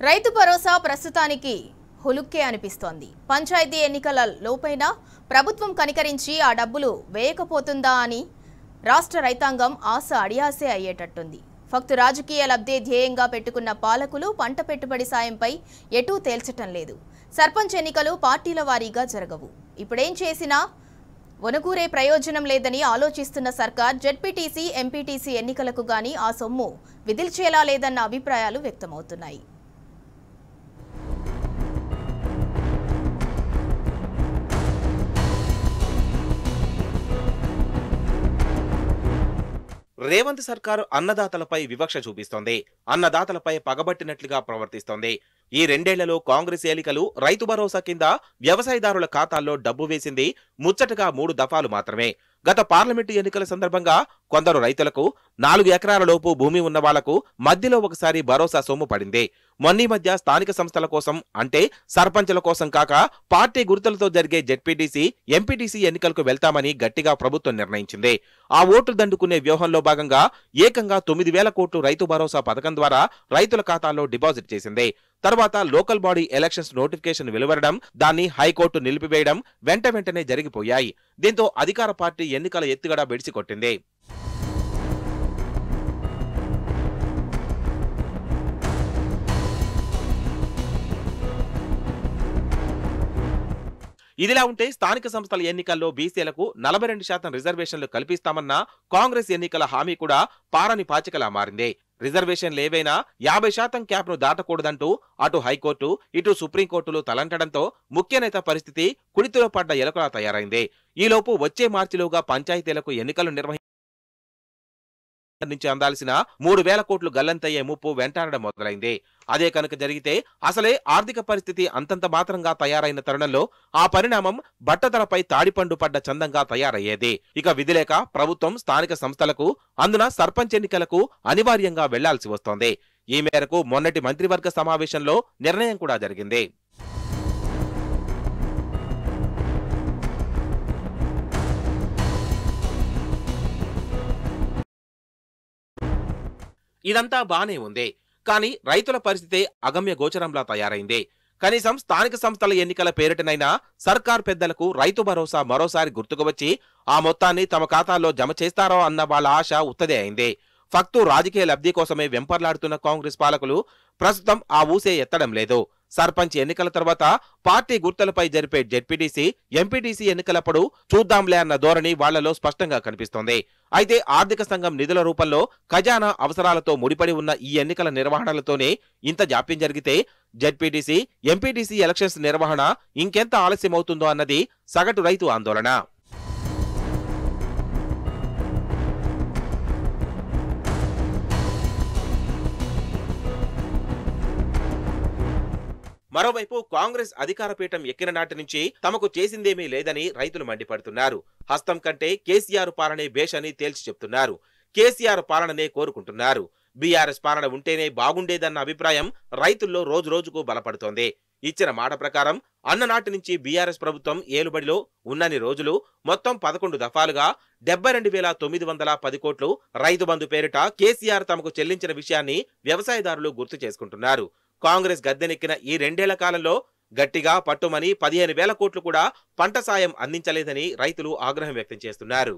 రైతు భరోసా ప్రస్తుతానికి హులుక్కే అనిపిస్తోంది. పంచాయతీ ఎన్నికల లోపైనా ప్రభుత్వం కనికరించి ఆ డబ్బులు వేయకపోతుందా అని రాష్ట్ర రైతాంగం ఆశ అడియాసే అయ్యేటట్టుంది. ఫక్తు రాజకీయ లబ్ధే ధ్యేయంగా పెట్టుకున్న పాలకులు పంట పెట్టుబడి సాయంపై ఎటూ తేల్చటం లేదు. సర్పంచ్ ఎన్నికలు పార్టీల వారీగా జరగవు. ఇప్పుడేం చేసినా వనగూరే ప్రయోజనం లేదని ఆలోచిస్తున్న సర్కార్ జెడ్పీటీసీ, ఎంపీటీసీ ఎన్నికలకు గాని ఆ సొమ్ము విదిల్చేలా లేదన్న అభిప్రాయాలు వ్యక్తమవుతున్నాయి. రేవంత్ సర్కారు అన్నదాతలపై వివక్ష చూపిస్తోంది. అన్నదాతలపై పగబట్టినట్లుగా ప్రవర్తిస్తోంది. ఈ రెండేళ్లలో కాంగ్రెస్ ఏలికలు రైతు భరోసా కింద వ్యవసాయదారుల ఖాతాల్లో డబ్బు వేసింది ముచ్చటగా 3 దఫాలు మాత్రమే. గత పార్లమెంటు ఎన్నికల సందర్భంగా కొందరు రైతులకు 4 ఎకరాల లోపు భూమి ఉన్న వాళ్లకు మధ్యలో ఒకసారి భరోసా సొమ్ము పడింది. మొన్నీ మధ్య స్థానిక సంస్థల కోసం అంటే సర్పంచుల కోసం కాక పార్టీ గుర్తులతో జరిగే జెడ్పీటీసీ, ఎంపీటీసీ ఎన్నికలకు వెళ్తామని గట్టిగా ప్రభుత్వం నిర్ణయించింది. ఆ ఓట్లు దండుకునే వ్యూహంలో భాగంగా ఏకంగా 9,000 కోట్లు రైతు భరోసా పథకం ద్వారా రైతుల ఖాతాల్లో డిపాజిట్ చేసింది. తర్వాత లోకల్ బాడీ ఎలక్షన్స్ నోటిఫికేషన్ వెలువడడం, దాన్ని హైకోర్టు నిలిపివేయడం వెంటనే జరిగిపోయాయి. దీంతో అధికార పార్టీ ఎన్నికల ఎత్తుగడ బెడిసికొట్టింది. ఇదిలా ఉంటే స్థానిక సంస్థల ఎన్నికల్లో బీసీలకు 42% రిజర్వేషన్లు కల్పిస్తామన్న కాంగ్రెస్ ఎన్నికల హామీ కూడా పారని పాచికలా మారింది. రిజర్వేషన్లు ఏవైనా 50% క్యాప్ను దాటకూడదంటూ అటు హైకోర్టు, ఇటు సుప్రీంకోర్టులు తలంటడంతో ముఖ్య నేత పరిస్థితి కుడితిలో పడ్డ ఎలకలా తయారైంది. ఈలోపు వచ్చే మార్చిలోగా పంచాయతీలకు ఎన్నికలు నుంచి అందాల్సిన 3,000 కోట్లు గల్లంతయ్యే ముప్పు వెంటాడడం మొదలైంది. అదే కనుక జరిగితే అసలే ఆర్థిక పరిస్థితి అంతంత మాత్రంగా తయారైన తరుణంలో ఆ పరిణామం బట్టతలపై తాడిపండు పడ్డ చందంగా తయారయ్యేది. ఇక విధిలేక ప్రభుత్వం స్థానిక సంస్థలకు, అందున సర్పంచ్ ఎన్నికలకు అనివార్యంగా వెళ్లాల్సి వస్తోంది. ఈ మేరకు మొన్నటి మంత్రివర్గ సమావేశంలో నిర్ణయం కూడా జరిగింది. ఇదంతా బానే ఉంది. కానీ రైతుల పరిస్థితే అగమ్య గోచరంలా తయారైంది. కనీసం స్థానిక సంస్థల ఎన్నికల పేరిటనైనా సర్కార్ పెద్దలకు రైతు భరోసా మరోసారి గుర్తుకు వచ్చి ఆ మొత్తాన్ని తమ ఖాతాల్లో జమ చేస్తారో అన్న వాళ్ళ ఆశ ఉత్తదే అయింది. ఫక్తు రాజకీయ లబ్ధి కోసమే వెంపర్లాడుతున్న కాంగ్రెస్ పాలకులు ప్రస్తుతం ఆ ఊసే ఎత్తడం లేదు. సర్పంచ్ ఎన్నికల తర్వాత పార్టీ గుర్తులపై జరిపే జెడ్పీటీసీ, ఎంపీటీసీ ఎన్నికలప్పుడు చూద్దాంలే అన్న ధోరణి వాళ్లలో స్పష్టంగా కనిపిస్తోంది. అయితే ఆర్థిక సంఘం నిధుల రూపంలో ఖజానా అవసరాలతో ముడిపడి ఉన్న ఈ ఎన్నికల నిర్వహణలతోనే ఇంత జాప్యం జరిగితే జెడ్పీటీసీ, ఎంపీటీసీ ఎలక్షన్స్ నిర్వహణ ఇంకెంత ఆలస్యమవుతుందో అన్నది సగటు రైతు ఆందోళన. మరోవైపు కాంగ్రెస్ అధికార పీఠం ఎక్కిన నాటి నుంచి తమకు చేసిందేమీ లేదని రైతులు మండిపడుతున్నారు. హస్తం కంటే కేసీఆర్ పాలనే బేషని తేల్చి చెప్తున్నారు. కేసీఆర్ పాలననే కోరుకుంటున్నారు. బీఆర్ఎస్ పాలన ఉంటేనే బాగుండేదన్న అభిప్రాయం రైతుల్లో రోజురోజుకు బలపడుతోంది. ఇచ్చిన మాట ప్రకారం అన్ననాటి నుంచి బీఆర్ఎస్ ప్రభుత్వం ఏలుబడిలో ఉన్నన్ని రోజులు మొత్తం 11 దఫాలుగా 72,910 కోట్లు రైతు బంధు పేరిట కేసీఆర్ తమకు చెల్లించిన విషయాన్ని వ్యవసాయదారులు గుర్తు చేసుకుంటున్నారు. కాంగ్రెస్ గద్దెనెక్కిన ఈ 2 ఏళ్ల కాలంలో గట్టిగా పట్టుమని 15,000 కోట్లు కూడా పంట సాయం అందించలేదని రైతులు ఆగ్రహం వ్యక్తం చేస్తున్నారు.